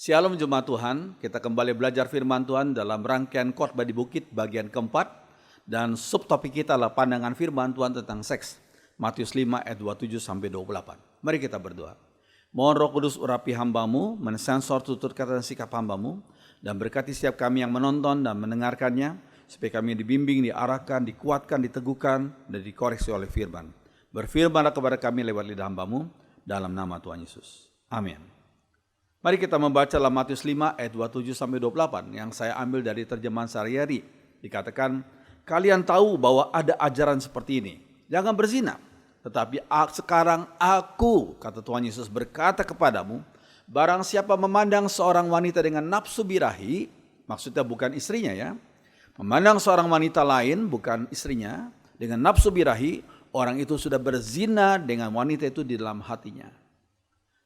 Shalom Jemaat Tuhan, kita kembali belajar firman Tuhan dalam rangkaian khotbah di bukit bagian keempat. Dan subtopik kita adalah pandangan firman Tuhan tentang seks. Matius 5 ayat 27-28. Mari kita berdoa. Mohon Roh Kudus urapi hambamu, mensensor tutur kata dan sikap hambamu, dan berkati setiap kami yang menonton dan mendengarkannya, supaya kami dibimbing, diarahkan, dikuatkan, diteguhkan, dan dikoreksi oleh firman. Berfirmanlah kepada kami lewat lidah hambamu, dalam nama Tuhan Yesus. Amin. Mari kita membaca dalam Matius 5 ayat 27-28 yang saya ambil dari terjemahan sehari-hari. Dikatakan, kalian tahu bahwa ada ajaran seperti ini. Jangan berzina. Tetapi sekarang aku, kata Tuhan Yesus, berkata kepadamu, barang siapa memandang seorang wanita dengan nafsu birahi, maksudnya bukan istrinya ya, memandang seorang wanita lain bukan istrinya, dengan nafsu birahi, orang itu sudah berzina dengan wanita itu di dalam hatinya.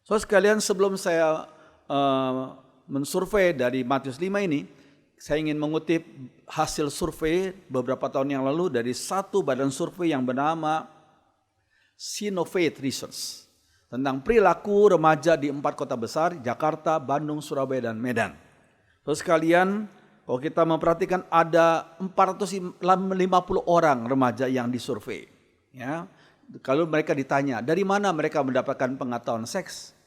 So sekalian, sebelum saya mensurvei dari Matius 5 ini, saya ingin mengutip hasil survei beberapa tahun yang lalu dari satu badan survei yang bernama Sinovac Research tentang perilaku remaja di 4 kota besar, Jakarta, Bandung, Surabaya, dan Medan. Terus sekalian, kalau kita memperhatikan ada 450 orang remaja yang disurvei. Ya, kalau mereka ditanya, dari mana mereka mendapatkan pengetahuan seks?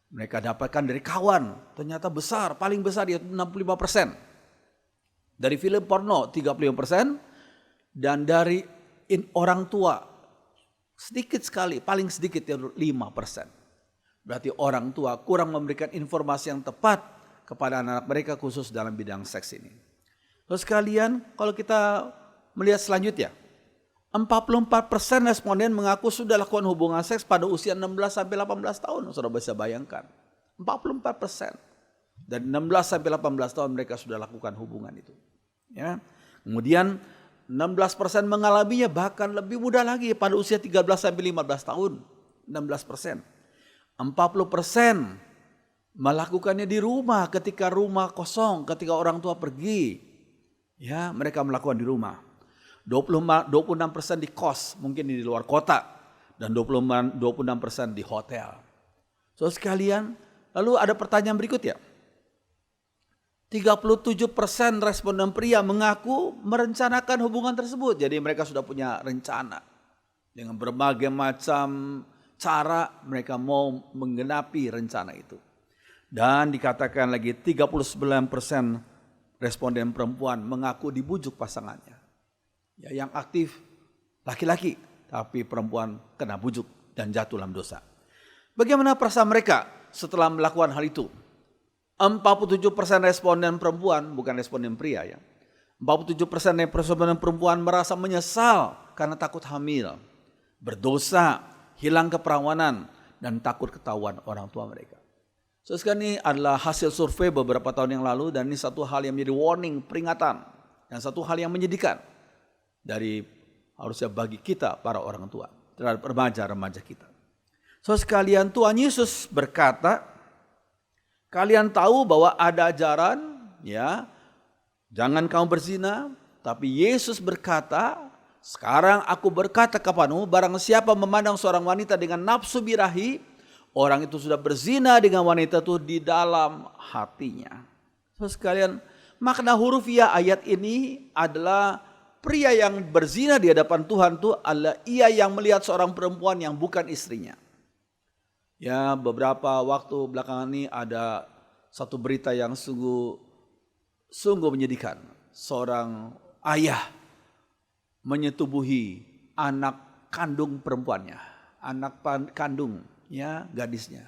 Mereka dapatkan dari kawan, ternyata besar, paling besar yaitu 65%. Dari film porno 35%, dan dari orang tua sedikit sekali, paling sedikit yaitu 5%. Berarti orang tua kurang memberikan informasi yang tepat kepada anak-anak mereka khusus dalam bidang seks ini. Terus sekalian, kalau kita melihat selanjutnya, 44% responden mengaku sudah lakukan hubungan seks pada usia 16-18 tahun. Saudara bisa bayangkan. 44%. Dan 16-18 tahun mereka sudah lakukan hubungan itu. Ya. Kemudian 16% mengalaminya bahkan lebih muda lagi pada usia 13-15 tahun. 16%. 40% melakukannya di rumah ketika rumah kosong, ketika orang tua pergi. Ya, mereka melakukan di rumah. 26% di kos, mungkin di luar kota, dan 26% di hotel. So sekalian, lalu ada pertanyaan berikut ya. 37% responden pria mengaku merencanakan hubungan tersebut. Jadi mereka sudah punya rencana. Dengan berbagai macam cara mereka mau menggenapi rencana itu. Dan dikatakan lagi 39% responden perempuan mengaku dibujuk pasangannya. Ya, yang aktif laki-laki, tapi perempuan kena bujuk dan jatuh dalam dosa. Bagaimana perasaan mereka setelah melakukan hal itu? 47% responden perempuan, bukan responden pria ya. 47% responden perempuan merasa menyesal karena takut hamil, berdosa, hilang keperawanan, dan takut ketahuan orang tua mereka. So sekarang ini adalah hasil survei beberapa tahun yang lalu, dan ini satu hal yang menjadi warning, peringatan, dan satu hal yang menyedihkan. Dari harusnya bagi kita para orang tua terhadap remaja-remaja kita. So sekalian, Tuhan Yesus berkata, kalian tahu bahwa ada ajaran ya, jangan kamu berzina, tapi Yesus berkata, sekarang aku berkata kepadamu, barang siapa memandang seorang wanita dengan nafsu birahi, orang itu sudah berzina dengan wanita itu di dalam hatinya. So sekalian, makna hurufiah ayat ini adalah pria yang berzina di hadapan Tuhan itu adalah ia yang melihat seorang perempuan yang bukan istrinya. Ya, beberapa waktu belakangan ini ada satu berita yang sungguh menyedihkan. Seorang ayah menyetubuhi anak kandung perempuannya, anak kandung ya, gadisnya.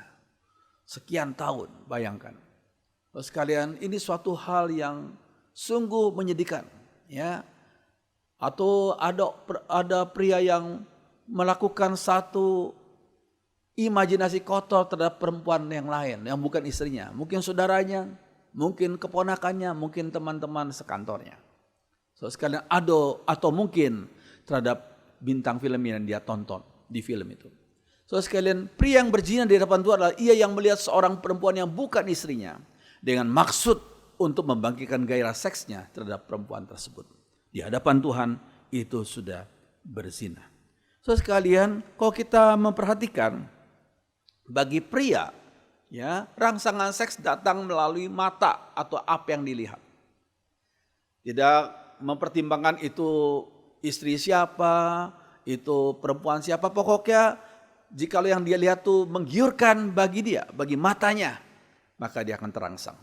Sekian tahun, bayangkan. Sekalian, ini suatu hal yang sungguh menyedihkan, ya. Atau ada pria yang melakukan satu imajinasi kotor terhadap perempuan yang lain, yang bukan istrinya. Mungkin saudaranya, mungkin keponakannya, mungkin teman-teman sekantornya. So sekalian atau mungkin terhadap bintang film yang dia tonton di film itu. So sekalian, pria yang berzina di hadapan Tuhan adalah ia yang melihat seorang perempuan yang bukan istrinya dengan maksud untuk membangkitkan gairah seksnya terhadap perempuan tersebut. Di hadapan Tuhan itu sudah berzina. So sekalian, kalau kita memperhatikan bagi pria Ya, rangsangan seks datang melalui mata atau apa yang dilihat. Tidak mempertimbangkan itu istri siapa, itu perempuan siapa, pokoknya jikalau yang dia lihat tuh menggiurkan bagi dia, bagi matanya, maka dia akan terangsang.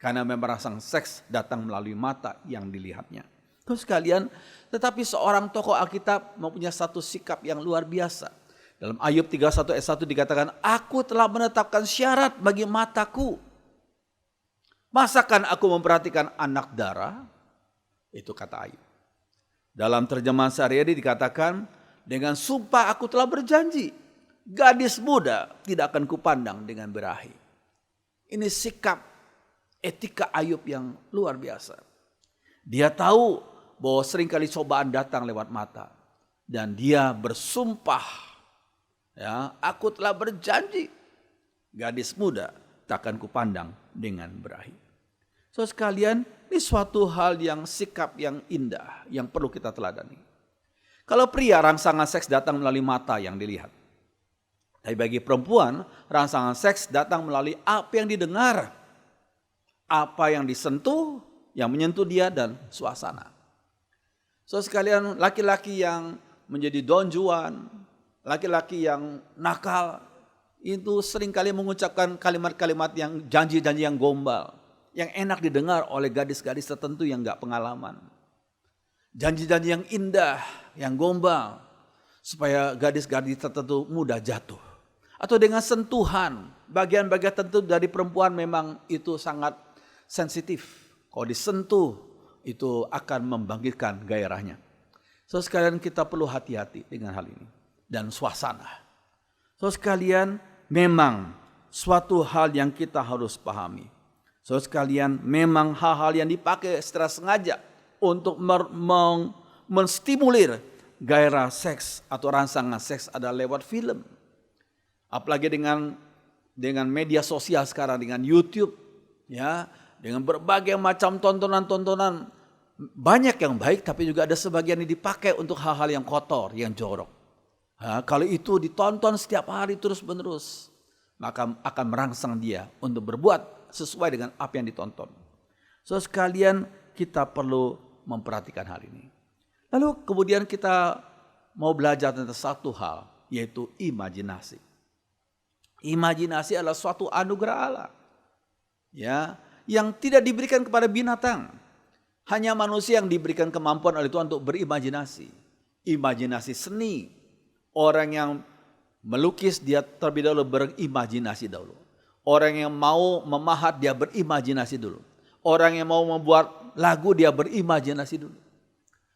Karena memang rangsangan seks datang melalui mata yang dilihatnya. Terus sekalian, tetapi seorang tokoh Alkitab mempunyai satu sikap yang luar biasa. Dalam Ayub 31 ayat 1 dikatakan, aku telah menetapkan syarat bagi mataku. Masakan aku memperhatikan anak darah? Itu kata Ayub. Dalam terjemahan sehari-hari dikatakan, dengan sumpah aku telah berjanji, gadis muda tidak akan kupandang dengan berahi. Ini sikap etika Ayub yang luar biasa. Dia tahu bahwa seringkali cobaan datang lewat mata. Dan dia bersumpah, ya, aku telah berjanji, gadis muda tak akan kupandang dengan berahi. So sekalian, ini suatu hal yang sikap yang indah yang perlu kita teladani. Kalau pria, rangsangan seks datang melalui mata yang dilihat. Tapi bagi perempuan, rangsangan seks datang melalui apa yang didengar, apa yang disentuh, yang menyentuh dia dan suasana. So sekalian, laki-laki yang menjadi Don Juan, laki-laki yang nakal, itu seringkali mengucapkan kalimat-kalimat yang janji-janji yang gombal, yang enak didengar oleh gadis-gadis tertentu yang gak pengalaman. Janji-janji yang indah, yang gombal, supaya gadis-gadis tertentu mudah jatuh. Atau dengan sentuhan, bagian-bagian tertentu dari perempuan memang itu sangat sensitif. Kalau disentuh, itu akan membangkitkan gairahnya. So sekalian kita perlu hati-hati dengan hal ini. Dan suasana. So sekalian memang suatu hal yang kita harus pahami. So sekalian memang hal-hal yang dipakai secara sengaja untuk menstimulir gairah seks atau rangsangan seks adalah lewat film. Apalagi dengan media sosial sekarang, dengan YouTube, ya, dengan berbagai macam tontonan-tontonan. Banyak yang baik tapi juga ada sebagian yang dipakai untuk hal-hal yang kotor, yang jorok. Kalau itu ditonton setiap hari terus-menerus, maka akan merangsang dia untuk berbuat sesuai dengan apa yang ditonton. So sekalian kita perlu memperhatikan hal ini. Lalu kemudian kita mau belajar tentang satu hal, yaitu imajinasi. Imajinasi adalah suatu anugerah Allah, ya, yang tidak diberikan kepada binatang. Hanya manusia yang diberikan kemampuan oleh Tuhan untuk berimajinasi. Imajinasi seni. Orang yang melukis dia terlebih dahulu berimajinasi dahulu. Orang yang mau memahat dia berimajinasi dulu. Orang yang mau membuat lagu dia berimajinasi dulu.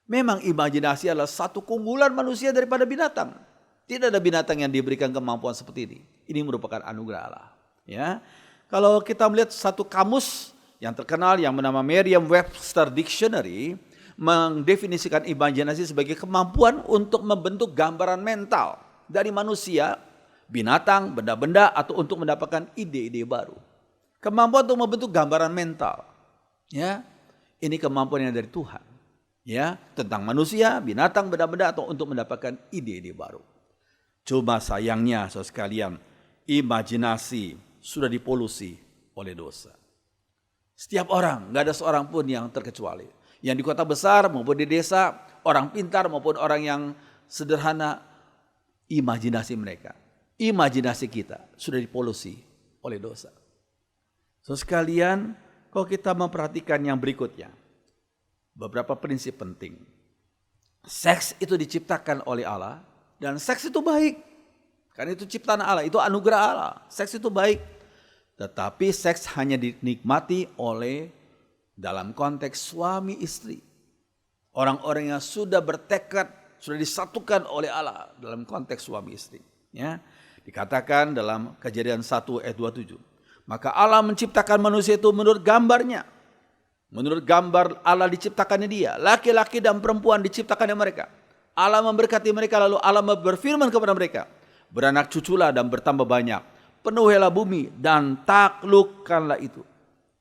Memang imajinasi adalah satu keunggulan manusia daripada binatang. Tidak ada binatang yang diberikan kemampuan seperti ini. Ini merupakan anugerah Allah. Ya, kalau kita melihat satu kamus yang terkenal yang bernama Merriam-Webster Dictionary mendefinisikan imajinasi sebagai kemampuan untuk membentuk gambaran mental dari manusia, binatang, benda-benda atau untuk mendapatkan ide-ide baru. Kemampuan untuk membentuk gambaran mental. Ya, ini kemampuan yang dari Tuhan. Ya, tentang manusia, binatang, benda-benda atau untuk mendapatkan ide-ide baru. Cuma sayangnya saudara sekalian, imajinasi sudah dipolusi oleh dosa. Setiap orang, gak ada seorang pun yang terkecuali. Yang di kota besar maupun di desa, orang pintar maupun orang yang sederhana, imajinasi mereka, imajinasi kita sudah dipolusi oleh dosa. So sekalian, kalau kita memperhatikan yang berikutnya, beberapa prinsip penting. Seks itu diciptakan oleh Allah dan seks itu baik. Karena itu ciptaan Allah, itu anugerah Allah. Seks itu baik. Tetapi seks hanya dinikmati oleh dalam konteks suami istri. Orang-orang yang sudah bertekad, sudah disatukan oleh Allah dalam konteks suami istri. Ya, dikatakan dalam Kejadian 1 ayat 27. Maka Allah menciptakan manusia itu menurut gambarnya. Menurut gambar Allah diciptakannya dia. Laki-laki dan perempuan diciptakannya mereka. Allah memberkati mereka lalu Allah berfirman kepada mereka. Beranak cuculah dan bertambah banyak. Penuhilah bumi dan taklukkanlah itu.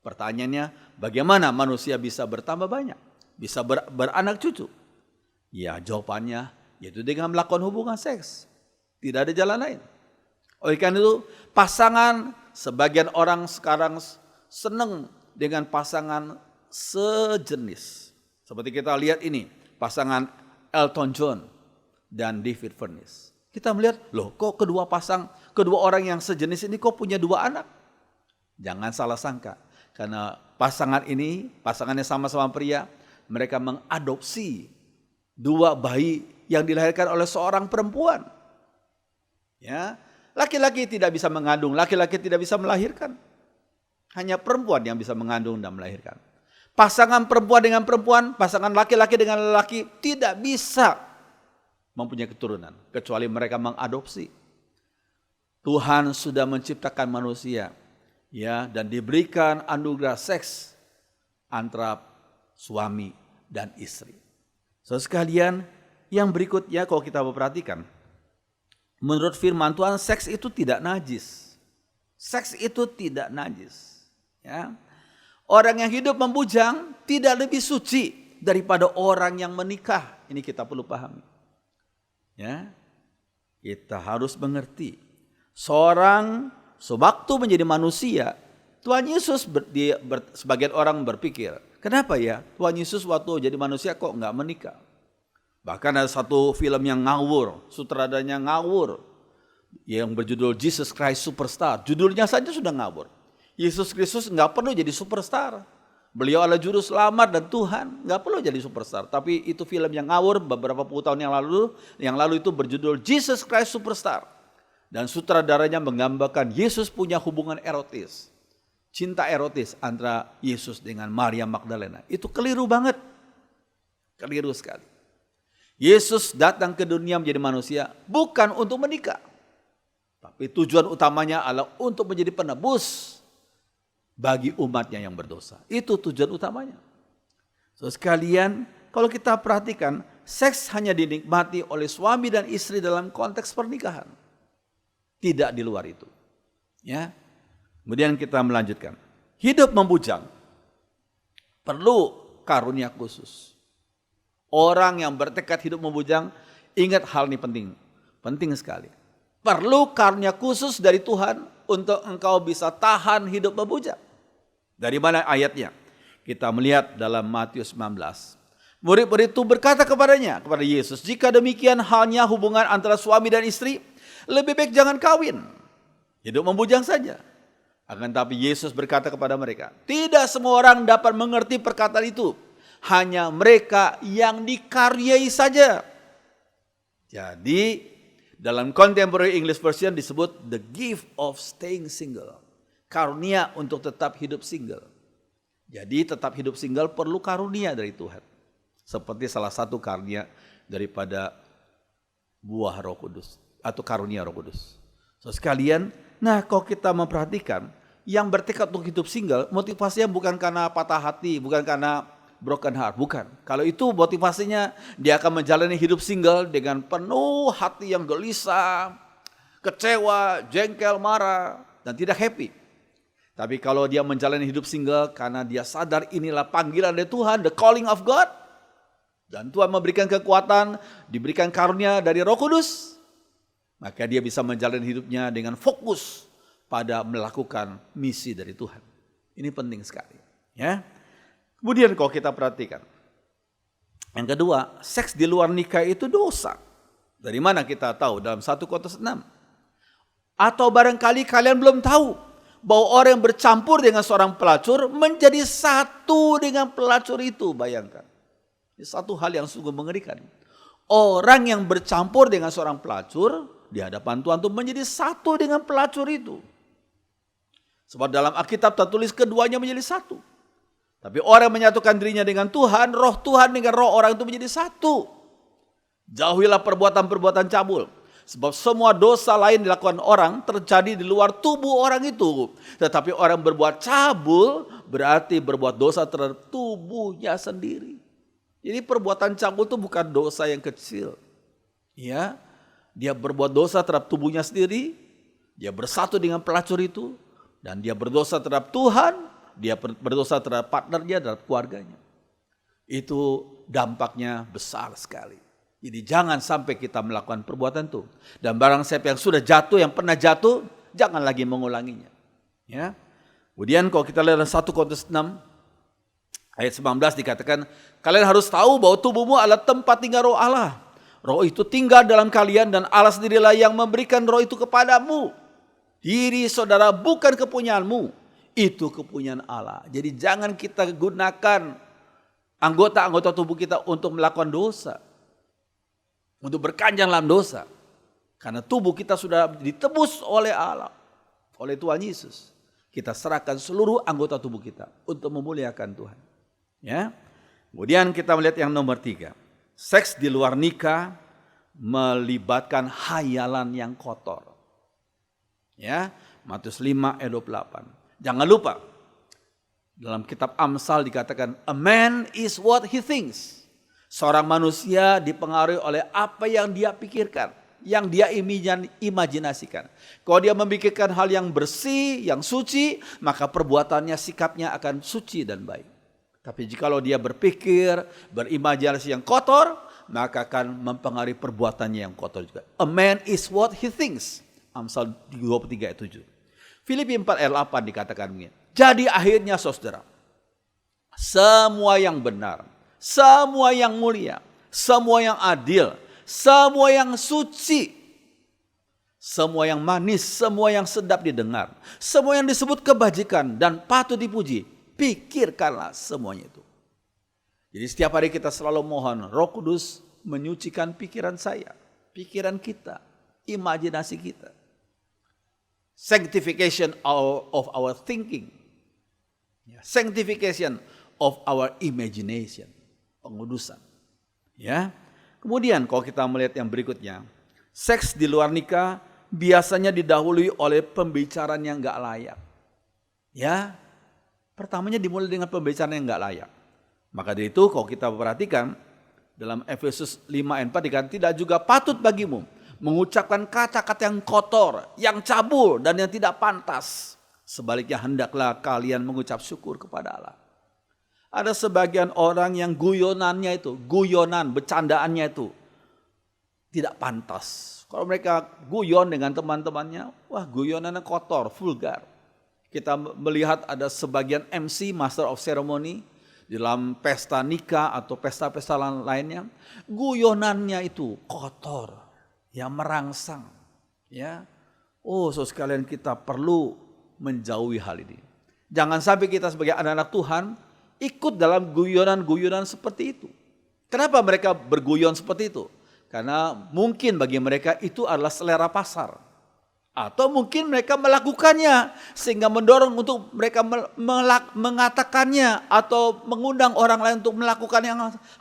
Pertanyaannya, bagaimana manusia bisa bertambah banyak? Bisa beranak cucu? Ya, jawabannya yaitu dengan melakukan hubungan seks. Tidak ada jalan lain. Oleh karena itu, pasangan, sebagian orang sekarang senang dengan pasangan sejenis. Seperti kita lihat ini, pasangan Elton John dan David Furness. Kita melihat, loh kok kedua orang yang sejenis ini kok punya 2 anak? Jangan salah sangka, karena pasangannya sama-sama pria, mereka mengadopsi 2 bayi yang dilahirkan oleh seorang perempuan. Ya, laki-laki tidak bisa mengandung, laki-laki tidak bisa melahirkan. Hanya perempuan yang bisa mengandung dan melahirkan. Pasangan perempuan dengan perempuan, pasangan laki-laki dengan laki tidak bisa mempunyai keturunan kecuali mereka mengadopsi. Tuhan sudah menciptakan manusia, ya, dan diberikan anugerah seks antara suami dan istri. So sekalian, yang berikutnya kalau kita perhatikan, menurut firman Tuhan, seks itu tidak najis. Seks itu tidak najis. Ya. Orang yang hidup membujang tidak lebih suci daripada orang yang menikah. Ini kita perlu pahami. Ya, kita harus mengerti. Sewaktu menjadi manusia, Tuhan Yesus sebagian orang berpikir, kenapa ya Tuhan Yesus waktu jadi manusia kok nggak menikah? Bahkan ada satu film yang ngawur, sutradaranya ngawur, yang berjudul Jesus Christ Superstar. Judulnya saja sudah ngawur. Yesus Kristus nggak perlu jadi superstar. Beliau adalah juru selamat dan Tuhan, nggak perlu jadi superstar. Tapi itu film yang ngawur beberapa puluh tahun yang lalu itu berjudul Jesus Christ Superstar. Dan sutradaranya menggambarkan Yesus punya hubungan erotis, cinta erotis antara Yesus dengan Maria Magdalena. Itu keliru banget, keliru sekali. Yesus datang ke dunia menjadi manusia bukan untuk menikah, tapi tujuan utamanya adalah untuk menjadi penebus bagi umatnya yang berdosa. Itu tujuan utamanya. So sekalian, kalau kita perhatikan, seks hanya dinikmati oleh suami dan istri dalam konteks pernikahan. Tidak di luar itu. Ya. Kemudian kita melanjutkan. Hidup membujang perlu karunia khusus. Orang yang bertekad hidup membujang, ingat hal ini penting. Penting sekali. Perlu karunia khusus dari Tuhan untuk engkau bisa tahan hidup membujang. Dari mana ayatnya? Kita melihat dalam Matius 19. Murid-murid itu berkata kepada Yesus, jika demikian hanya hubungan antara suami dan istri, lebih baik jangan kawin. Hidup membujang saja. Akan tapi Yesus berkata kepada mereka, tidak semua orang dapat mengerti perkataan itu. Hanya mereka yang dikaruniai saja. Jadi dalam Contemporary English Version disebut the gift of staying single. Karunia untuk tetap hidup single. Jadi tetap hidup single perlu karunia dari Tuhan. Seperti salah satu karunia daripada buah Roh Kudus atau karunia Roh Kudus. So sekalian, nah kalau kita memperhatikan yang bertekad untuk hidup single, motivasinya bukan karena patah hati, bukan karena broken heart, bukan. Kalau itu motivasinya dia akan menjalani hidup single dengan penuh hati yang gelisah, kecewa, jengkel, marah, dan tidak happy. Tapi kalau dia menjalani hidup single karena dia sadar inilah panggilan dari Tuhan, the calling of God, dan Tuhan memberikan kekuatan, diberikan karunia dari Roh Kudus, maka dia bisa menjalani hidupnya dengan fokus pada melakukan misi dari Tuhan. Ini penting sekali. Ya. Kemudian kalau kita perhatikan, yang kedua, seks di luar nikah itu dosa. Dari mana kita tahu? Dalam 1 Korintus 6. Atau barangkali kalian belum tahu bahwa orang yang bercampur dengan seorang pelacur menjadi satu dengan pelacur itu. Bayangkan. Ini satu hal yang sungguh mengerikan. Orang yang bercampur dengan seorang pelacur di hadapan Tuhan itu menjadi satu dengan pelacur itu. Sebab dalam Alkitab tertulis keduanya menjadi satu. Tapi orang menyatukan dirinya dengan Tuhan, roh Tuhan dengan roh orang itu menjadi satu. Jauhilah perbuatan-perbuatan cabul. Sebab semua dosa lain dilakukan orang terjadi di luar tubuh orang itu. Tetapi orang berbuat cabul berarti berbuat dosa terhadap tubuhnya sendiri. Jadi perbuatan cabul itu bukan dosa yang kecil. Ya, dia berbuat dosa terhadap tubuhnya sendiri. Dia bersatu dengan pelacur itu. Dan dia berdosa terhadap Tuhan. Dia berdosa terhadap partnernya, terhadap keluarganya. Itu dampaknya besar sekali. Jadi jangan sampai kita melakukan perbuatan itu. Dan barang siapa yang sudah jatuh, yang pernah jatuh, jangan lagi mengulanginya. Ya. Kemudian kalau kita lihat dalam 1 Korintus 6 ayat 19 dikatakan, kalian harus tahu bahwa tubuhmu adalah tempat tinggal roh Allah. Roh itu tinggal dalam kalian dan Allah sendirilah yang memberikan roh itu kepadamu. Diri saudara bukan kepunyaanmu, itu kepunyaan Allah. Jadi jangan kita gunakan anggota-anggota tubuh kita untuk melakukan dosa. Untuk berkanjang dalam dosa. Karena tubuh kita sudah ditebus oleh Allah. Oleh Tuhan Yesus. Kita serahkan seluruh anggota tubuh kita untuk memuliakan Tuhan. Ya. Kemudian kita melihat yang nomor 3. Seks di luar nikah melibatkan hayalan yang kotor. Ya, Matius 5 ayat 28. Jangan lupa, dalam kitab Amsal dikatakan, a man is what he thinks. Seorang manusia dipengaruhi oleh apa yang dia pikirkan, yang dia imajinasikan. Kalau dia memikirkan hal yang bersih, yang suci, maka perbuatannya, sikapnya akan suci dan baik. Tapi jikalau dia berpikir, berimajinasi yang kotor, maka akan mempengaruhi perbuatannya yang kotor juga. A man is what he thinks. Amsal 23 ayat 7. Filipi 4 ayat 8 dikatakan begini. Jadi akhirnya saudara, semua yang benar, semua yang mulia, semua yang adil, semua yang suci, semua yang manis, semua yang sedap didengar, semua yang disebut kebajikan dan patut dipuji, pikirkanlah semuanya itu. Jadi setiap hari kita selalu mohon Roh Kudus menyucikan pikiran saya, pikiran kita, imajinasi kita. Sanctification of our thinking. Sanctification of our imagination. Pengudusan. Ya. Kemudian kalau kita melihat yang berikutnya, seks di luar nikah biasanya didahului oleh pembicaraan yang enggak layak. Ya. Pertamanya dimulai dengan pembicaraan yang enggak layak. Maka dari itu kalau kita perhatikan dalam Efesus 5 ayat 4 dikatakan, tidak juga patut bagimu mengucapkan kata-kata yang kotor, yang cabul dan yang tidak pantas. Sebaliknya hendaklah kalian mengucap syukur kepada Allah. Ada sebagian orang yang guyonannya itu, guyonan, bercandaannya itu tidak pantas. Kalau mereka guyon dengan teman-temannya, wah guyonannya kotor, vulgar. Kita melihat ada sebagian MC, Master of Ceremony, dalam pesta nikah atau pesta-pesta lainnya, guyonannya itu kotor, ya merangsang. Ya, oh saudara sekalian, kita perlu menjauhi hal ini. Jangan sampai kita sebagai anak-anak Tuhan ikut dalam guyonan-guyonan seperti itu. Kenapa mereka berguyon seperti itu? Karena mungkin bagi mereka itu adalah selera pasar. Atau mungkin mereka melakukannya sehingga mendorong untuk mereka mengatakannya atau mengundang orang lain untuk melakukan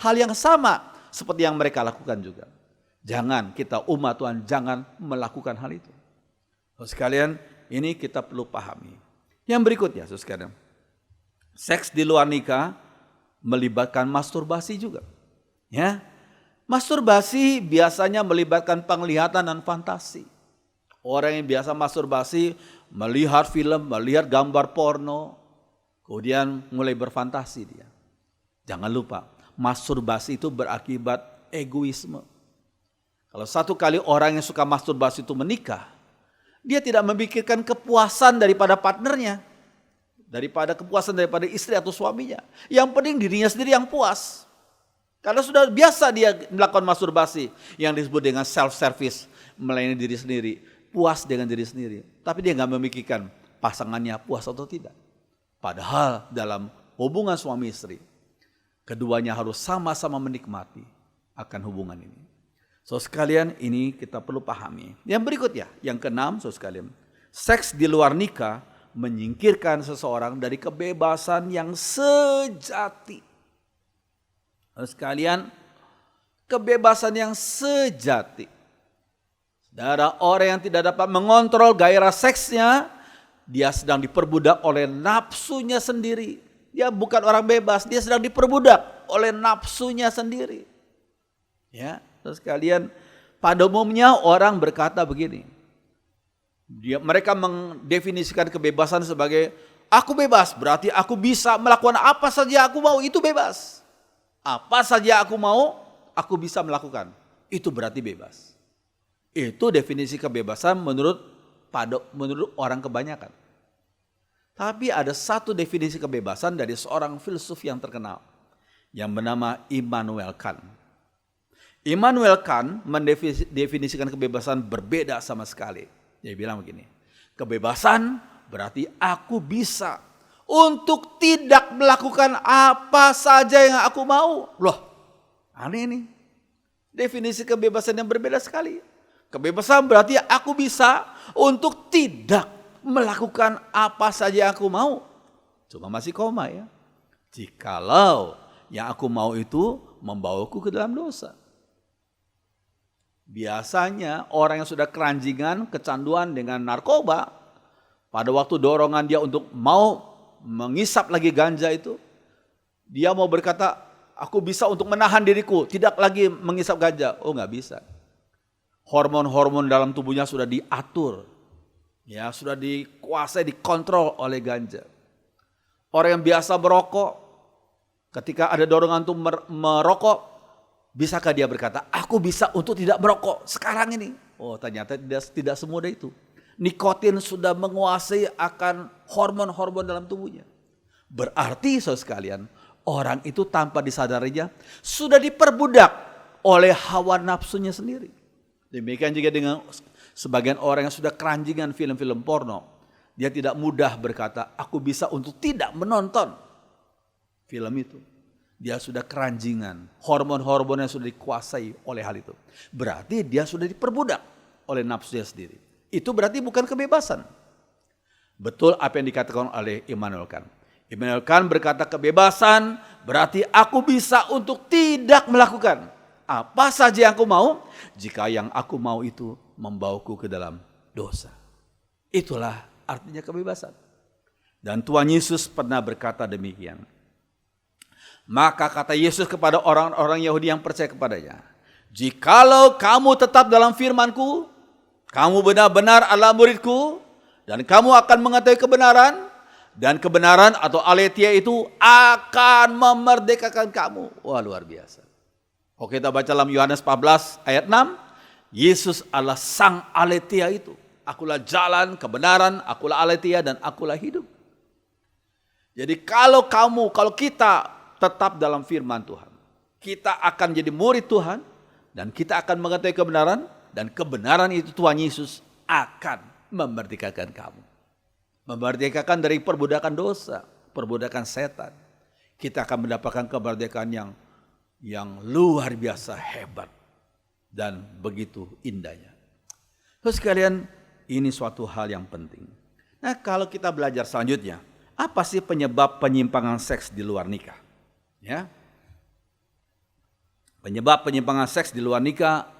hal yang sama seperti yang mereka lakukan juga. Jangan, kita umat Tuhan jangan melakukan hal itu. Saudara sekalian, ini kita perlu pahami. Yang berikutnya, saudara sekalian, seks di luar nikah melibatkan masturbasi juga. Ya, masturbasi biasanya melibatkan penglihatan dan fantasi. Orang yang biasa masturbasi melihat film, melihat gambar porno, kemudian mulai berfantasi dia. Jangan lupa, masturbasi itu berakibat egoisme. Kalau satu kali orang yang suka masturbasi itu menikah, dia tidak memikirkan kepuasan daripada partnernya, daripada kepuasan daripada istri atau suaminya. Yang penting dirinya sendiri yang puas. Karena sudah biasa dia melakukan masturbasi yang disebut dengan self-service, melayani diri sendiri, puas dengan diri sendiri. Tapi dia nggak memikirkan pasangannya puas atau tidak. Padahal dalam hubungan suami istri, keduanya harus sama-sama menikmati akan hubungan ini. So sekalian, ini kita perlu pahami. Yang berikutnya, yang keenam, so sekalian, seks di luar nikah menyingkirkan seseorang dari kebebasan yang sejati. So sekalian, kebebasan yang sejati. Saudara, orang yang tidak dapat mengontrol gairah seksnya, dia sedang diperbudak oleh nafsunya sendiri. Dia bukan orang bebas, dia sedang diperbudak oleh nafsunya sendiri. Ya. Terus sekalian, pada umumnya orang berkata begini. Mereka mendefinisikan kebebasan sebagai aku bebas, berarti aku bisa melakukan apa saja aku mau, itu bebas. Apa saja aku mau, aku bisa melakukan. itu berarti bebas. Itu definisi kebebasan menurut orang kebanyakan. Tapi ada satu definisi kebebasan dari seorang filsuf yang terkenal yang bernama Immanuel Kant. Immanuel Kant mendefinisikan kebebasan berbeda sama sekali. Dia bilang begini, kebebasan berarti aku bisa untuk tidak melakukan apa saja yang aku mau. Loh, aneh nih. Definisi kebebasan yang berbeda sekali. Kebebasan berarti aku bisa untuk tidak melakukan apa saja yang aku mau. Cuma masih koma ya. Jikalau yang aku mau itu membawaku ke dalam dosa. Biasanya orang yang sudah keranjingan, kecanduan dengan narkoba, pada waktu dorongan dia untuk mau mengisap lagi ganja itu, dia mau berkata, aku bisa untuk menahan diriku, tidak lagi mengisap ganja. Oh, nggak bisa. Hormon-hormon dalam tubuhnya sudah diatur, ya sudah dikuasai, dikontrol oleh ganja. Orang yang biasa merokok, ketika ada dorongan untuk merokok, bisakah dia berkata, aku bisa untuk tidak merokok sekarang ini? Oh, ternyata tidak semudah itu. Nikotin sudah menguasai akan hormon-hormon dalam tubuhnya. Berarti saudara sekalian, orang itu tanpa disadarinya sudah diperbudak oleh hawa nafsunya sendiri. Demikian juga dengan sebagian orang yang sudah keranjingan film-film porno. Dia tidak mudah berkata, aku bisa untuk tidak menonton film itu. Dia sudah keranjingan, hormon-hormonnya sudah dikuasai oleh hal itu. Berarti dia sudah diperbudak oleh nafsunya sendiri. Itu berarti bukan kebebasan. Betul apa yang dikatakan oleh Immanuel Kant. Immanuel Kant berkata kebebasan berarti aku bisa untuk tidak melakukan apa saja yang aku mau, jika yang aku mau itu membawaku ke dalam dosa. Itulah artinya kebebasan. Dan Tuhan Yesus pernah berkata demikian. Maka kata Yesus kepada orang-orang Yahudi yang percaya kepadanya, jikalau kamu tetap dalam firman-Ku, kamu benar-benar adalah murid-Ku, dan kamu akan mengetahui kebenaran, dan kebenaran atau aletheia itu akan memerdekakan kamu. Wah, luar biasa. Oke, kita baca dalam Yohanes 14 ayat 6, Yesus adalah sang aletheia itu. Akulah jalan, kebenaran, akulah aletheia, dan akulah hidup. Jadi kalau kita tetap dalam firman Tuhan, kita akan jadi murid Tuhan, dan kita akan mengetahui kebenaran, dan kebenaran itu Tuhan Yesus akan memerdekakan kamu. Memerdekakan dari perbudakan dosa, perbudakan setan. Kita akan mendapatkan kemerdekaan yang luar biasa hebat dan begitu indahnya. Terus sekalian, ini suatu hal yang penting. Nah, kalau kita belajar selanjutnya, apa sih penyebab penyimpangan seks di luar nikah? Ya. Penyebab penyimpangan seks di luar nikah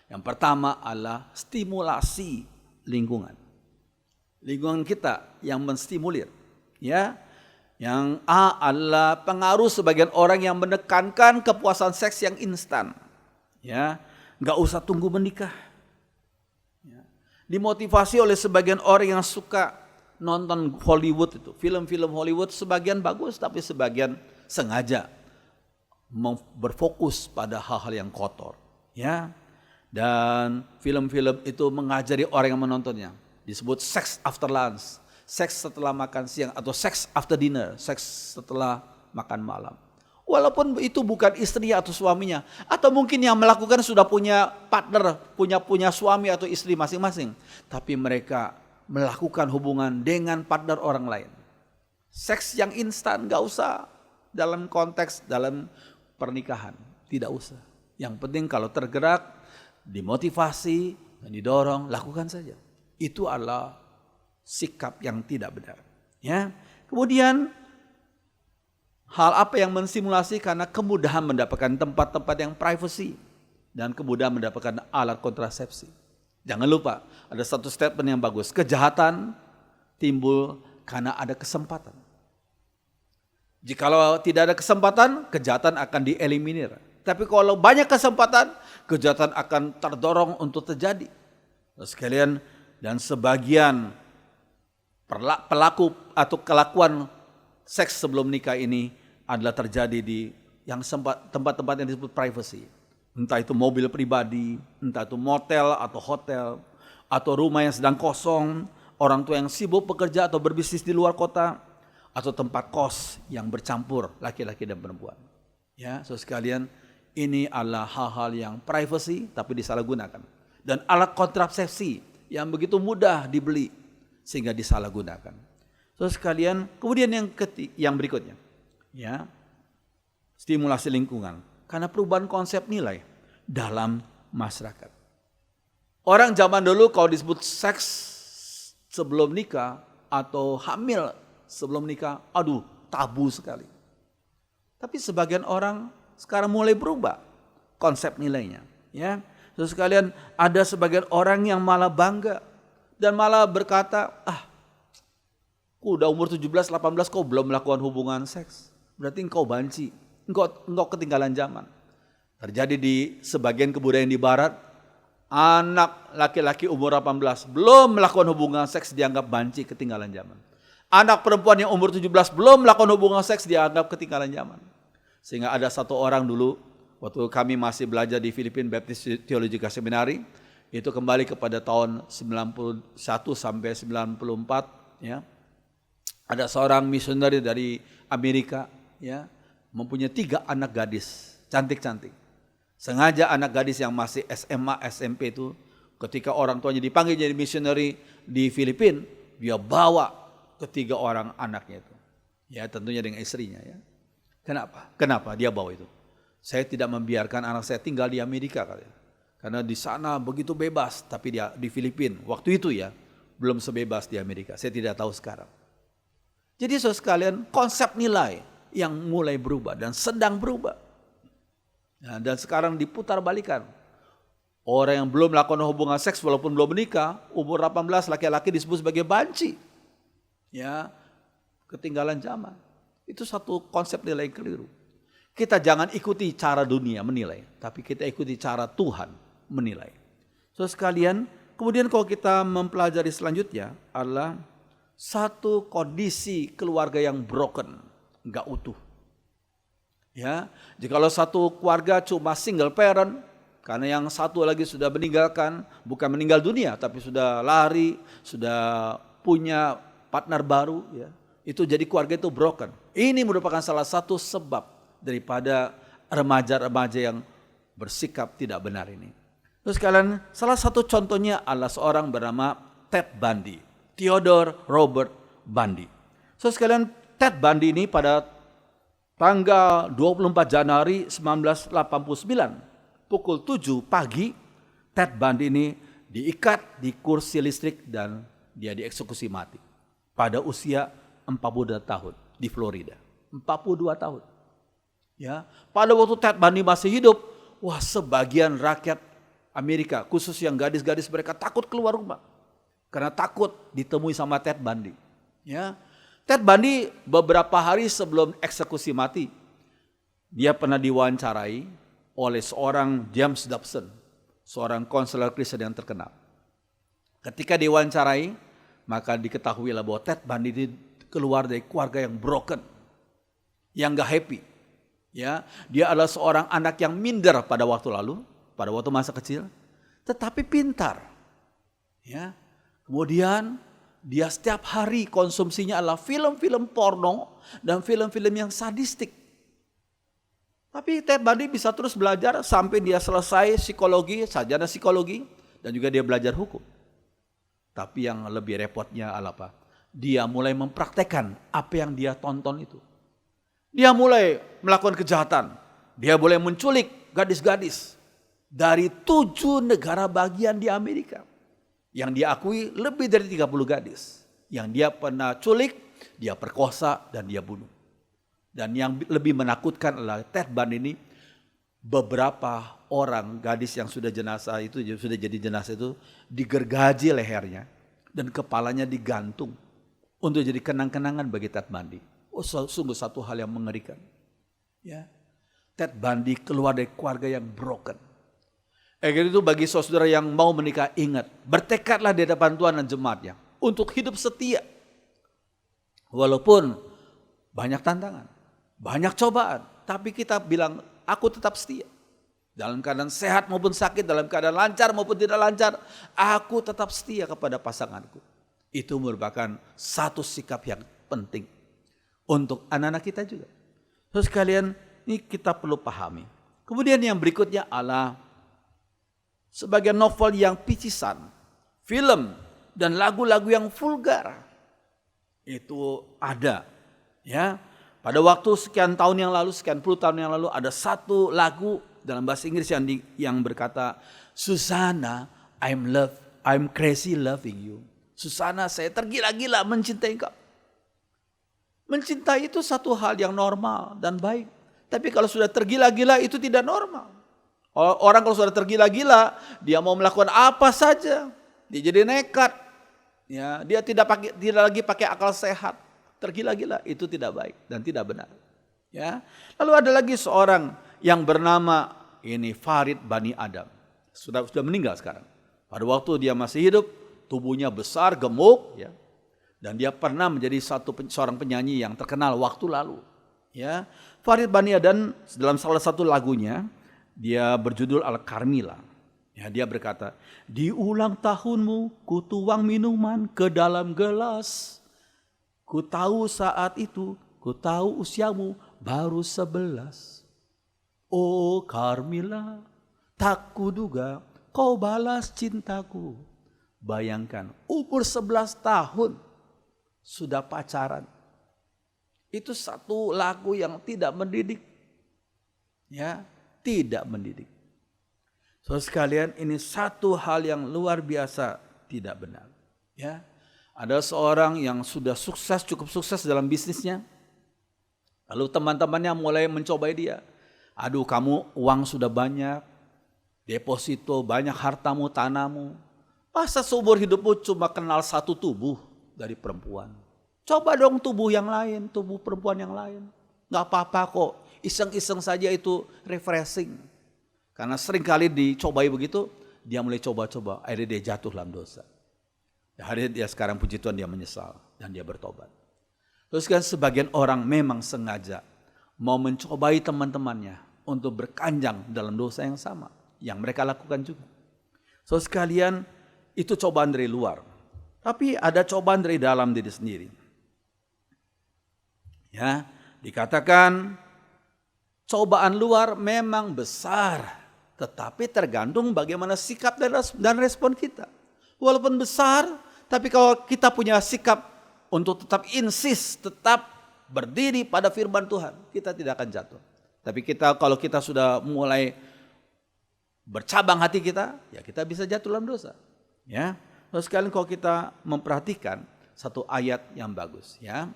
yang pertama adalah stimulasi lingkungan. Lingkungan kita yang menstimulir, ya. Yang A adalah pengaruh sebagian orang yang menekankan kepuasan seks yang instan. Ya, nggak usah tunggu menikah. Ya. Dimotivasi oleh sebagian orang yang suka nonton Hollywood itu, film-film Hollywood sebagian bagus tapi sebagian sengaja berfokus pada hal-hal yang kotor. Ya, dan film-film itu mengajari orang yang menontonnya. Disebut sex after lunch. Seks setelah makan siang atau seks after dinner, seks setelah makan malam. Walaupun itu bukan istri atau suaminya, atau mungkin yang melakukan sudah punya partner, punya suami atau istri masing-masing, tapi mereka melakukan hubungan dengan partner orang lain. Seks yang instan gak usah dalam konteks dalam pernikahan, tidak usah. Yang penting kalau tergerak, dimotivasi dan didorong, lakukan saja. Itu adalah sikap yang tidak benar. Ya. Kemudian hal apa yang menstimulasi? Karena kemudahan mendapatkan tempat-tempat yang privacy dan kemudahan mendapatkan alat kontrasepsi. Jangan lupa ada satu statement yang bagus. Kejahatan timbul karena ada kesempatan. Jikalau tidak ada kesempatan, kejahatan akan dieliminir. Tapi kalau banyak kesempatan, kejahatan akan terdorong untuk terjadi. Sekalian, dan sebagian pelaku atau kelakuan seks sebelum nikah ini adalah terjadi di yang tempat-tempat yang disebut privacy. Entah itu mobil pribadi, entah itu motel atau hotel, atau rumah yang sedang kosong, orang tua yang sibuk bekerja atau berbisnis di luar kota, atau tempat kos yang bercampur laki-laki dan perempuan. Ya, saudara sekalian, ini adalah hal-hal yang privacy tapi disalahgunakan. Dan alat kontrasepsi yang begitu mudah dibeli sehingga disalahgunakan. Saudara sekalian, kemudian yang berikutnya, ya, stimulasi lingkungan. Karena perubahan konsep nilai dalam masyarakat. Orang zaman dulu kalau disebut seks sebelum nikah atau hamil sebelum nikah, aduh, tabu sekali. Tapi sebagian orang sekarang mulai berubah konsep nilainya. Ya, terus sekalian ada sebagian orang yang malah bangga dan malah berkata, udah umur 17-18 kau belum melakukan hubungan seks, berarti engkau banci. Engkau ketinggalan zaman. Terjadi di sebagian kebudayaan di barat, anak laki-laki umur 18 belum melakukan hubungan seks dianggap banci, ketinggalan zaman. Anak perempuan yang umur 17 belum melakukan hubungan seks dianggap ketinggalan zaman. Sehingga ada satu orang dulu, waktu kami masih belajar di Philippine Baptist Theological Seminary, itu kembali kepada tahun 91 sampai 94, ya. Ada seorang misioneri dari Amerika, ya, mempunyai 3 anak gadis, cantik-cantik. Sengaja anak gadis yang masih SMA, SMP itu, ketika orang tuanya dipanggil jadi misioneri di Filipina, dia bawa ke 3 orang anaknya itu. Ya, tentunya dengan istrinya, ya. Kenapa dia bawa itu? Saya tidak membiarkan anak saya tinggal di Amerika, karena di sana begitu bebas, tapi dia di Filipina waktu itu, ya, belum sebebas di Amerika. Saya tidak tahu sekarang. Jadi saudara sekalian, konsep nilai yang mulai berubah dan sedang berubah. Nah, dan sekarang diputar balikan. Orang yang belum melakukan hubungan seks walaupun belum menikah, umur 18 laki-laki disebut sebagai banci. Ya, ketinggalan zaman. Itu satu konsep nilai yang keliru. Kita jangan ikuti cara dunia menilai, tapi kita ikuti cara Tuhan menilai. So sekalian, kemudian kalau kita mempelajari selanjutnya adalah satu kondisi keluarga yang broken, enggak utuh. Ya, jikalau satu keluarga cuma single parent, karena yang satu lagi sudah meninggalkan, bukan meninggal dunia, tapi sudah lari, sudah punya partner baru, ya, itu jadi keluarga itu broken. Ini merupakan salah satu sebab daripada remaja-remaja yang bersikap tidak benar ini. Terus kalian, salah satu contohnya adalah seorang bernama Ted Bundy, Theodore Robert Bundy. So sekalian, Ted Bundy ini pada tanggal 24 Januari 1989 pukul 7 pagi, Ted Bundy ini diikat di kursi listrik dan dia dieksekusi mati pada usia 42 tahun di Florida. 42 tahun. Ya, pada waktu Ted Bundy masih hidup, wah, sebagian rakyat Amerika, khusus yang gadis-gadis, mereka takut keluar rumah karena takut ditemui sama Ted Bundy. Ya, Ted Bundy beberapa hari sebelum eksekusi mati, dia pernah diwawancarai oleh seorang James Dobson, seorang konselor Kristen yang terkenal. Ketika diwawancarai, maka diketahuilah bahwa Ted Bundy ini keluar dari keluarga yang broken, yang gak happy. Ya, dia adalah seorang anak yang minder pada waktu lalu, pada waktu masa kecil, tetapi pintar. Ya, kemudian dia setiap hari konsumsinya adalah film-film porno dan film-film yang sadistik. Tapi Ted Bundy bisa terus belajar sampai dia selesai psikologi, sarjana psikologi, dan juga dia belajar hukum. Tapi yang lebih repotnya adalah apa? Dia mulai mempraktekkan apa yang dia tonton itu. Dia mulai melakukan kejahatan. Dia mulai menculik gadis-gadis dari 7 negara bagian di Amerika. Yang diakui lebih dari 30 gadis. Yang dia pernah culik, dia perkosa, dan dia bunuh. Dan yang lebih menakutkan adalah Ted Bundy ini, beberapa orang gadis yang sudah jenazah itu, sudah jadi jenazah itu, digergaji lehernya dan kepalanya digantung untuk jadi kenang-kenangan bagi Ted Bundy. Oh, sungguh satu hal yang mengerikan. Ya, Ted Bundy keluar dari keluarga yang broken. Itu bagi saudara yang mau menikah, ingat, bertekadlah di hadapan Tuhan dan jemaatnya untuk hidup setia. Walaupun banyak tantangan, banyak cobaan, tapi kita bilang, aku tetap setia. dalam keadaan sehat maupun sakit, dalam keadaan lancar maupun tidak lancar, aku tetap setia kepada pasanganku. Itu merupakan satu sikap yang penting untuk anak-anak kita juga. Terus kalian, ini kita perlu pahami. Kemudian yang berikutnya adalah sebagian novel yang picisan, film, dan lagu-lagu yang vulgar. Itu ada, ya. Pada waktu sekian tahun yang lalu, sekian puluh tahun yang lalu, ada satu lagu dalam bahasa Inggris yang berkata, Susanna, I'm crazy loving you. Susanna, saya tergila-gila mencintai engkau. Mencintai itu satu hal yang normal dan baik. Tapi kalau sudah tergila-gila itu tidak normal. Orang kalau sudah tergila-gila, dia mau melakukan apa saja. Dia jadi nekat. Ya, dia tidak lagi pakai akal sehat. Tergila-gila itu tidak baik dan tidak benar. Ya. Lalu ada lagi seorang yang bernama Farid Bani Adam. Sudah meninggal sekarang. Pada waktu dia masih hidup, tubuhnya besar, gemuk, ya. Dan dia pernah menjadi seorang penyanyi yang terkenal waktu lalu. Ya. Farid Bani Adam dalam salah satu lagunya, dia berjudul Al-Karmila. Ya, dia berkata, di ulang tahunmu ku tuang minuman ke dalam gelas. Ku tahu saat itu, ku tahu usiamu baru 11. Oh Karmila, tak kuduga kau balas cintaku. Bayangkan, umur 11 tahun sudah pacaran. Itu satu lagu yang tidak mendidik. Ya, tidak mendidik. Saudara sekalian, ini satu hal yang luar biasa tidak benar. Ya. Ada seorang yang sudah sukses, cukup sukses dalam bisnisnya. Lalu teman-temannya mulai mencobai dia. Aduh, kamu uang sudah banyak, deposito banyak, hartamu, tanahmu. Masa seumur hidupmu cuma kenal satu tubuh dari perempuan? Coba dong tubuh yang lain, tubuh perempuan yang lain. Gak apa-apa kok, iseng-iseng saja itu refreshing. Karena seringkali dicobai begitu, dia mulai coba-coba, akhirnya dia jatuh dalam dosa. Hari dia sekarang puji Tuhan dia menyesal dan dia bertobat. Terus kan sebagian orang memang sengaja mau mencobai teman-temannya untuk berkanjang dalam dosa yang sama yang mereka lakukan juga. So sekalian, itu cobaan dari luar. Tapi ada cobaan dari dalam diri sendiri. Ya, dikatakan cobaan luar memang besar, tetapi tergantung bagaimana sikap dan respon kita. Walaupun besar, tapi kalau kita punya sikap untuk tetap insist, tetap berdiri pada firman Tuhan, kita tidak akan jatuh. Tapi kalau kita sudah mulai bercabang hati kita, ya kita bisa jatuh dalam dosa. Ya, terus sekalian kalau kita memperhatikan satu ayat yang bagus, ya,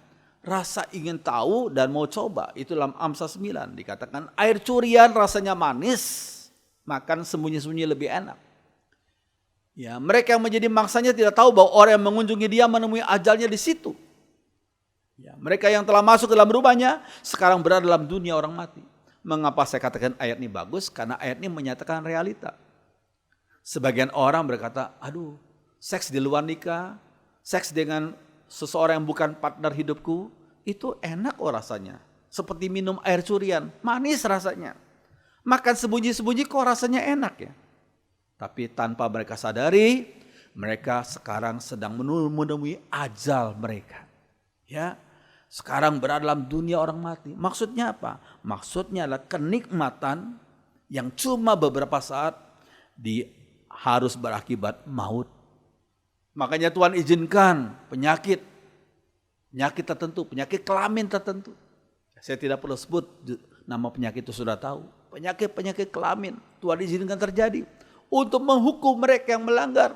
rasa ingin tahu dan mau coba itu dalam Amsal 9 dikatakan air curian rasanya manis, makan sembunyi-sembunyi lebih enak. Ya, mereka yang menjadi mangsanya tidak tahu bahwa orang yang mengunjungi dia menemui ajalnya di situ. Ya, mereka yang telah masuk ke dalam rumahnya sekarang berada dalam dunia orang mati. Mengapa saya katakan ayat ini bagus? Karena ayat ini menyatakan realita. Sebagian orang berkata, aduh, seks di luar nikah, seks dengan seseorang yang bukan partner hidupku, itu enak rasanya. Seperti minum air curian, manis rasanya. Makan sembunyi-sembunyi kok rasanya enak ya. Tapi tanpa mereka sadari, mereka sekarang sedang menemui ajal mereka. Ya, sekarang berada dalam dunia orang mati. Maksudnya apa? Maksudnya adalah kenikmatan yang cuma beberapa saat harus berakibat maut. Makanya Tuhan izinkan penyakit tertentu, penyakit kelamin tertentu. Saya tidak perlu sebut nama penyakit itu, sudah tahu. Penyakit kelamin Tuhan izinkan terjadi untuk menghukum mereka yang melanggar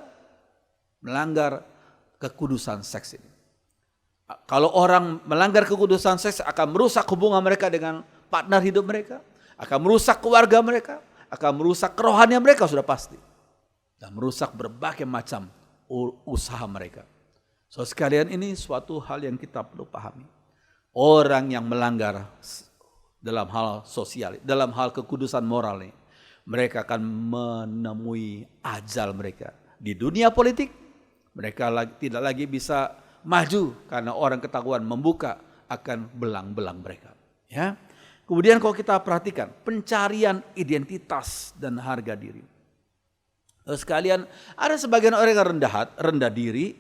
kekudusan seks ini. Kalau orang melanggar kekudusan seks akan merusak hubungan mereka dengan partner hidup mereka, akan merusak keluarga mereka, akan merusak kerohanian mereka sudah pasti, dan merusak berbagai macam usaha mereka. So sekalian, ini suatu hal yang kita perlu pahami. Orang yang melanggar dalam hal sosial, dalam hal kekudusan moral ini, mereka akan menemui ajal mereka. Di dunia politik, mereka tidak lagi bisa maju karena orang ketahuan membuka akan belang-belang mereka. Ya, Kemudian kalau kita perhatikan pencarian identitas dan harga diri. Sekalian, ada sebagian orang yang rendah diri,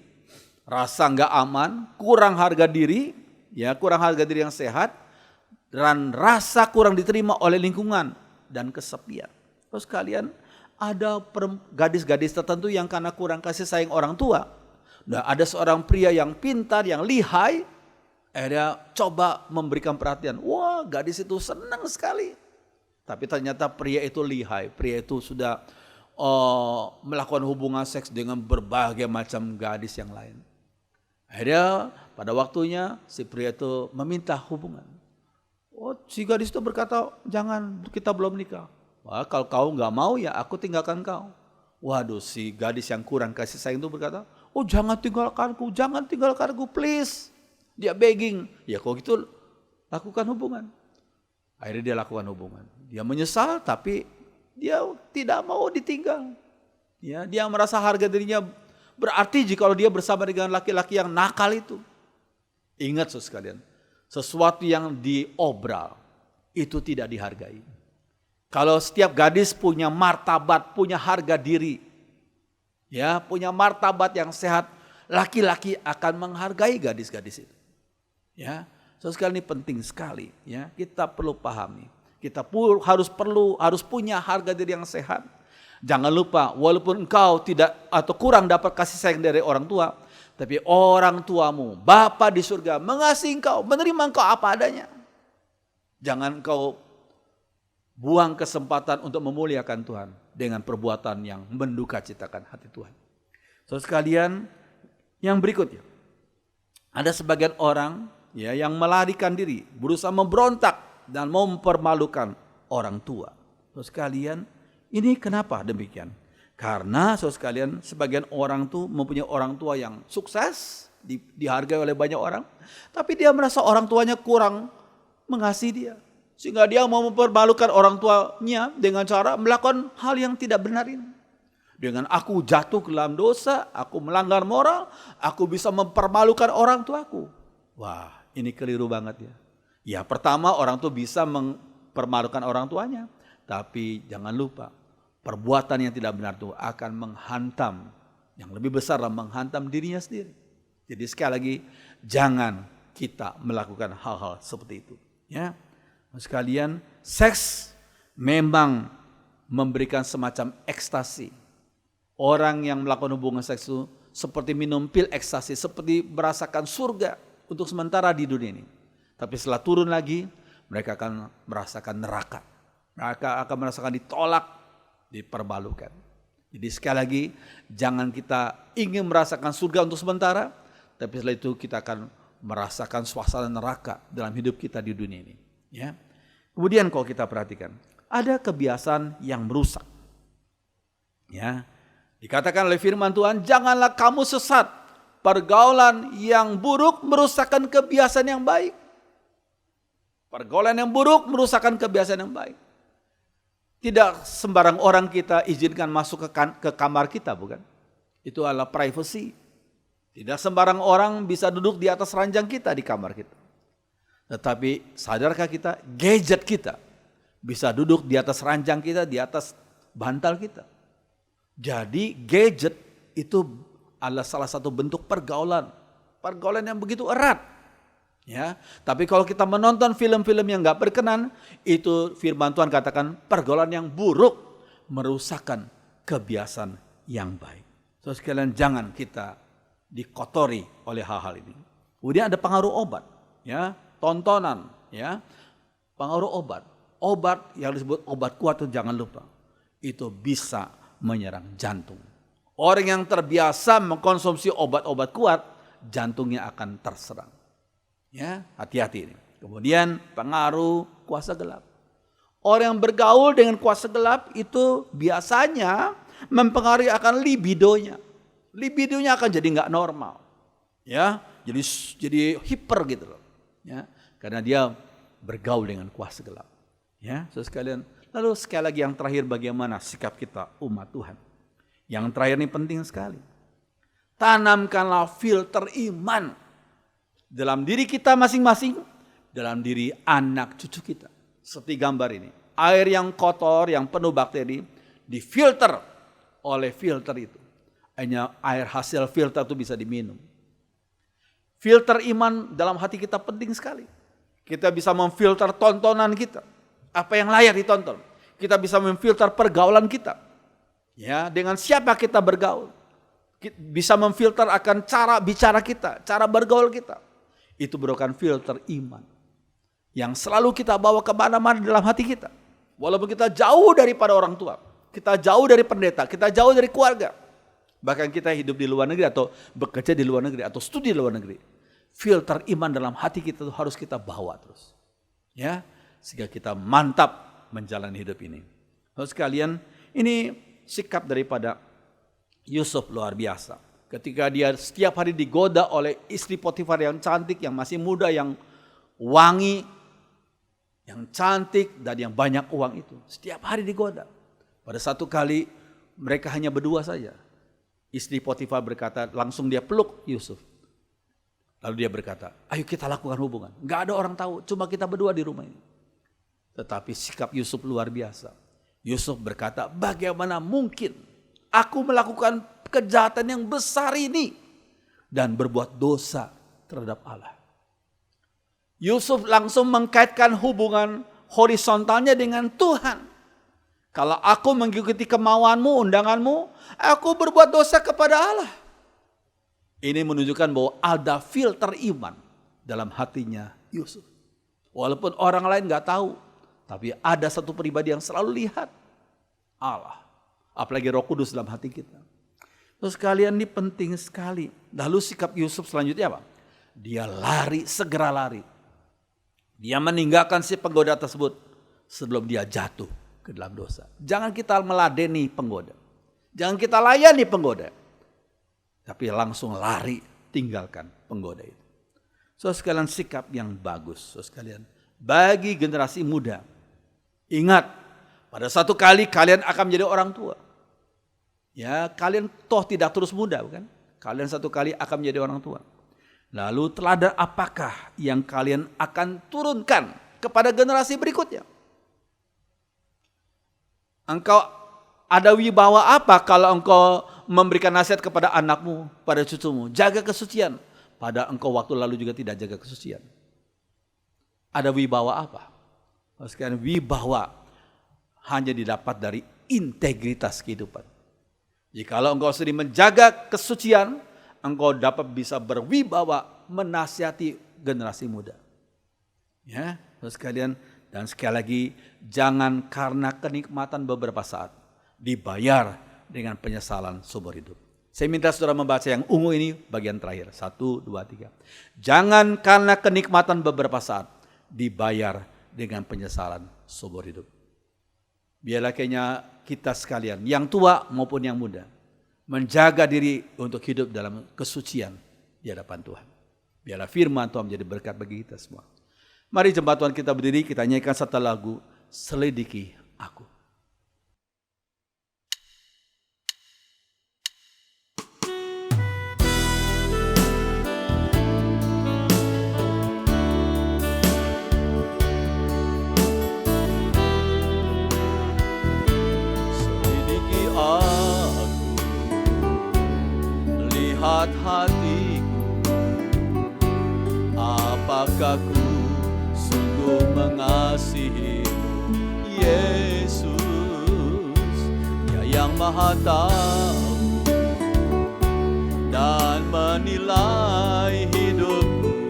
rasa nggak aman, kurang harga diri, ya kurang harga diri yang sehat, dan rasa kurang diterima oleh lingkungan dan kesepian. Terus sekalian, ada gadis-gadis tertentu yang karena kurang kasih sayang orang tua, dan ada seorang pria yang pintar, yang lihai, akhirnya coba memberikan perhatian. Wah, gadis itu senang sekali. Tapi ternyata pria itu lihai. Pria itu sudah melakukan hubungan seks dengan berbagai macam gadis yang lain. Akhirnya pada waktunya si pria itu meminta hubungan. Oh, si gadis itu berkata, jangan, kita belum nikah. Wah, kalau kau nggak mau ya aku tinggalkan kau. Waduh, si gadis yang kurang kasih sayang itu berkata, oh jangan tinggalkanku please. Dia begging, ya kok gitu lakukan hubungan. Akhirnya dia lakukan hubungan. Dia menyesal tapi dia tidak mau ditinggal. Ya, dia merasa harga dirinya berarti jika dia bersama dengan laki-laki yang nakal itu. Ingat saudara sekalian, sesuatu yang diobral itu tidak dihargai. Kalau setiap gadis punya martabat, punya harga diri, ya punya martabat yang sehat, laki-laki akan menghargai gadis-gadis itu. Ya, sekali ini penting sekali. Ya, kita perlu pahami. Kita harus punya harga diri yang sehat. Jangan lupa, walaupun engkau tidak atau kurang dapat kasih sayang dari orang tua, tapi orang tuamu, Bapa di surga, mengasihi engkau, menerima engkau apa adanya. Jangan engkau buang kesempatan untuk memuliakan Tuhan dengan perbuatan yang mendukacitakan hati Tuhan. Saudara sekalian, yang berikutnya, ada sebagian orang ya yang melarikan diri, berusaha memberontak dan mempermalukan orang tua. Saudara sekalian, ini kenapa demikian? Karena saudara sekalian, sebagian orang tuh mempunyai orang tua yang sukses, dihargai oleh banyak orang, tapi dia merasa orang tuanya kurang mengasihi dia. Sehingga dia mau mempermalukan orang tuanya dengan cara melakukan hal yang tidak benar ini. Dengan aku jatuh ke dalam dosa, aku melanggar moral, aku bisa mempermalukan orang tuaku. Wah, ini keliru banget ya. Ya, pertama orang tua bisa mempermalukan orang tuanya. Tapi jangan lupa, perbuatan yang tidak benar itu akan menghantam, yang lebih besar adalah menghantam dirinya sendiri. Jadi sekali lagi, jangan kita melakukan hal-hal seperti itu. Ya, sekalian, seks memang memberikan semacam ekstasi. Orang yang melakukan hubungan seks itu seperti minum pil ekstasi, seperti merasakan surga untuk sementara di dunia ini. Tapi setelah turun lagi, mereka akan merasakan neraka. Mereka akan merasakan ditolak, dipermalukan. Jadi sekali lagi, jangan kita ingin merasakan surga untuk sementara, tapi setelah itu kita akan merasakan suasana neraka dalam hidup kita di dunia ini. Ya. Kemudian kalau kita perhatikan, ada kebiasaan yang merusak. Ya. Dikatakan oleh firman Tuhan, janganlah kamu sesat. Pergaulan yang buruk merusakkan kebiasaan yang baik. Pergaulan yang buruk merusakkan kebiasaan yang baik. Tidak sembarang orang kita izinkan masuk ke kamar kita, bukan? Itu adalah privacy. Tidak sembarang orang bisa duduk di atas ranjang kita di kamar kita. Tetapi sadarkah kita, gadget kita bisa duduk di atas ranjang kita, di atas bantal kita. Jadi gadget itu adalah salah satu bentuk pergaulan. Pergaulan yang begitu erat. Ya, tapi kalau kita menonton film-film yang gak berkenan, itu firman Tuhan katakan pergaulan yang buruk merusakkan kebiasaan yang baik. So sekalian, jangan kita dikotori oleh hal-hal ini. Kemudian ada pengaruh obat, ya, tontonan, ya, pengaruh obat. Obat yang disebut obat kuat itu jangan lupa, itu bisa menyerang jantung. Orang yang terbiasa mengkonsumsi obat-obat kuat, jantungnya akan terserang. Ya, hati-hati ini. Kemudian pengaruh kuasa gelap. Orang yang bergaul dengan kuasa gelap itu biasanya mempengaruhi akan libidonya. Libidonya akan jadi nggak normal. Ya, jadi hiper gitu loh. Ya, karena dia bergaul dengan kuasa gelap. Ya, saudara sekalian. Lalu sekali lagi yang terakhir, bagaimana sikap kita umat Tuhan? Yang terakhir ini penting sekali. Tanamkanlah filter iman dalam diri kita masing-masing, dalam diri anak cucu kita. seperti gambar ini. Air yang kotor, yang penuh bakteri, difilter oleh filter itu. Hanya air hasil filter itu bisa diminum. Filter iman dalam hati kita penting sekali. Kita bisa memfilter tontonan kita. Apa yang layak ditonton. Kita bisa memfilter pergaulan kita. Ya, dengan siapa kita bergaul. Bisa memfilter akan cara bicara kita, cara bergaul kita. Itu merupakan filter iman. Yang selalu kita bawa kemana-mana dalam hati kita. Walaupun kita jauh daripada orang tua. Kita jauh dari pendeta, kita jauh dari keluarga. Bahkan kita hidup di luar negeri atau bekerja di luar negeri atau studi di luar negeri. Filter iman dalam hati kita itu harus kita bawa terus. Ya, sehingga kita mantap menjalani hidup ini. Saudara sekalian, ini sikap daripada Yusuf luar biasa. Ketika dia setiap hari digoda oleh istri Potifar yang cantik, yang masih muda, yang wangi, yang cantik dan yang banyak uang itu. Setiap hari digoda. Pada satu kali mereka hanya berdua saja. Istri Potifar berkata, langsung dia peluk Yusuf. Lalu dia berkata, ayo kita lakukan hubungan. Gak ada orang tahu, cuma kita berdua di rumah ini. Tetapi sikap Yusuf luar biasa. Yusuf berkata, bagaimana mungkin aku melakukan kejahatan yang besar ini dan berbuat dosa terhadap Allah. Yusuf langsung mengkaitkan hubungan horizontalnya dengan Tuhan. Kalau aku mengikuti kemauanmu, undanganmu, aku berbuat dosa kepada Allah. Ini menunjukkan bahwa ada filter iman dalam hatinya Yusuf. Walaupun orang lain gak tahu, tapi ada satu pribadi yang selalu lihat, Allah. Apalagi Roh Kudus dalam hati kita. Terus kalian ini penting sekali. Lalu sikap Yusuf selanjutnya apa? Dia lari, segera lari. Dia meninggalkan si penggoda tersebut sebelum dia jatuh ke dalam dosa. Jangan kita meladeni penggoda. Jangan kita layani penggoda. Tapi langsung lari, tinggalkan penggoda itu. Saudara sekalian, sikap yang bagus. Saudara sekalian, bagi generasi muda, ingat, pada satu kali kalian akan menjadi orang tua. Ya, kalian toh tidak terus muda, bukan? Kalian satu kali akan menjadi orang tua. Lalu teladan apakah yang kalian akan turunkan kepada generasi berikutnya? Engkau ada wibawa apa kalau engkau memberikan nasihat kepada anakmu, pada cucumu? Jaga kesucian. Pada engkau waktu lalu juga tidak jaga kesucian. Ada wibawa apa? Sekarang wibawa hanya didapat dari integritas kehidupan. Jikalau engkau sering menjaga kesucian, engkau dapat bisa berwibawa menasihati generasi muda. Ya, sekalian, dan sekali lagi, jangan karena kenikmatan beberapa saat dibayar dengan penyesalan seumur hidup. Saya minta saudara membaca yang ungu ini bagian terakhir. 1, 2, 3. Jangan karena kenikmatan beberapa saat dibayar dengan penyesalan seumur hidup. Biarlah kayaknya kita sekalian, yang tua maupun yang muda, menjaga diri untuk hidup dalam kesucian di hadapan Tuhan. Biarlah firman Tuhan menjadi berkat bagi kita semua. Mari jemaat Tuhan kita berdiri, kita nyanyikan satu lagu, Selidiki Aku. Lihat hatiku, apakah ku sungguh mengasihimu, Yesus, Dia yang Maha Tahu dan menilai hidupku.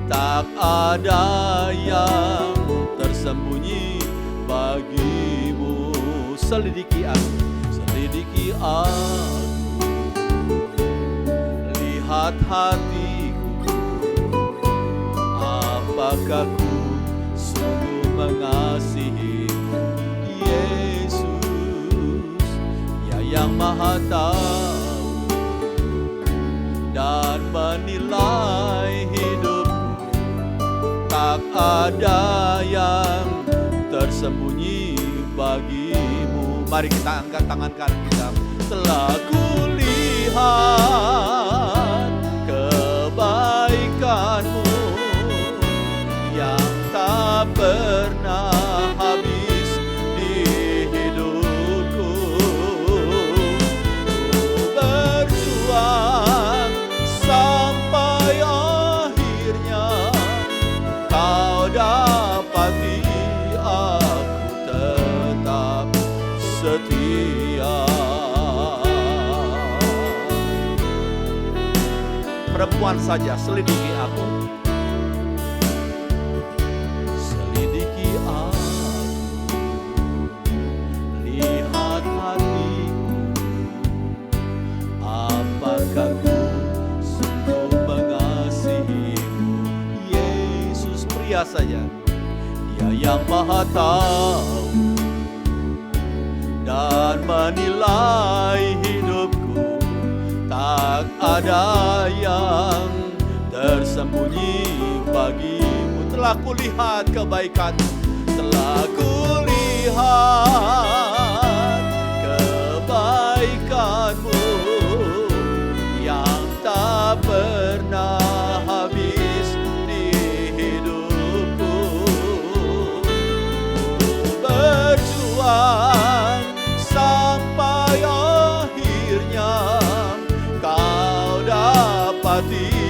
Tak ada yang tersembunyi bagimu. Selidiki aku, selidiki aku. Lihat hatiku, apakah ku sungguh mengasihimu, Yesus, Dia yang Maha Tahu dan menilai hidupku. Tak ada yang tersembunyi bagimu. Mari kita angkat tangan kanan kita. Telah kulihat kebaikanmu yang tak pernah pernah habis di hidupku. Berjuang sampai akhirnya kau dapati aku tetap setia. Perempuan saja selidiki aku, selidiki aku, lihat hatiku, apakah ku sungguh mengasihimu. Yesus pria saja, Dia yang Maha Tahu dan menilai hidupku. Tak ada yang tersembunyi bagimu. Telah kulihat kebaikanmu, telah kulihat kebaikanmu yang tak pernah habis di hidupku. Berjuang sampai akhirnya kau dapati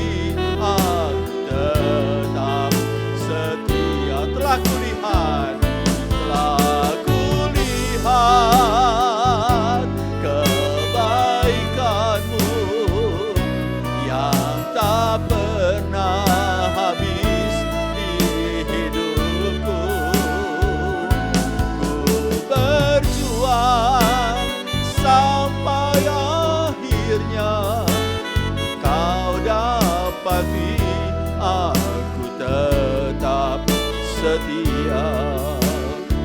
aku tetap setia. Telah kulihat kebaikanmu yang tak pernah habis di hidupku. Ku berjuang sampai akhirnya kau dapati aku tetap setia.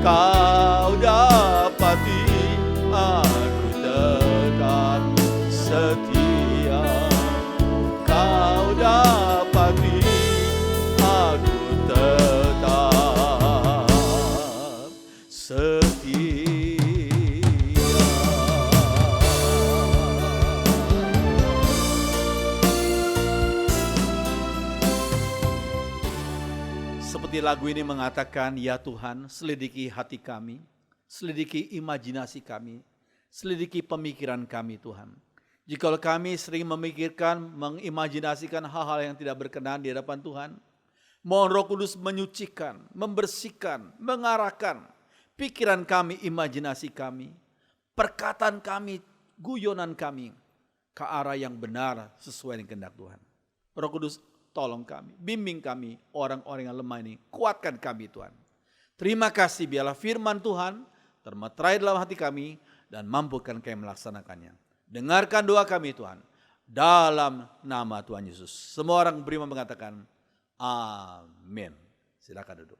Kau dapati aku tetap setia. Kau dapati aku tetap setia. Seperti lagu ini mengatakan, ya Tuhan, selidiki hati kami, selidiki imajinasi kami, selidiki pemikiran kami Tuhan. Jikalau kami sering memikirkan, mengimajinasikan hal-hal yang tidak berkenan di hadapan Tuhan, mohon Roh Kudus menyucikan, membersihkan, mengarahkan pikiran kami, imajinasi kami, perkataan kami, guyonan kami ke arah yang benar sesuai dengan kehendak Tuhan. Roh Kudus, tolong kami, bimbing kami, orang-orang yang lemah ini, kuatkan kami Tuhan. Terima kasih, biarlah firman Tuhan termeterai dalam hati kami dan mampukan kami melaksanakannya. Dengarkan doa kami Tuhan, dalam nama Tuhan Yesus. Semua orang beriman mengatakan, amin. Silakan duduk.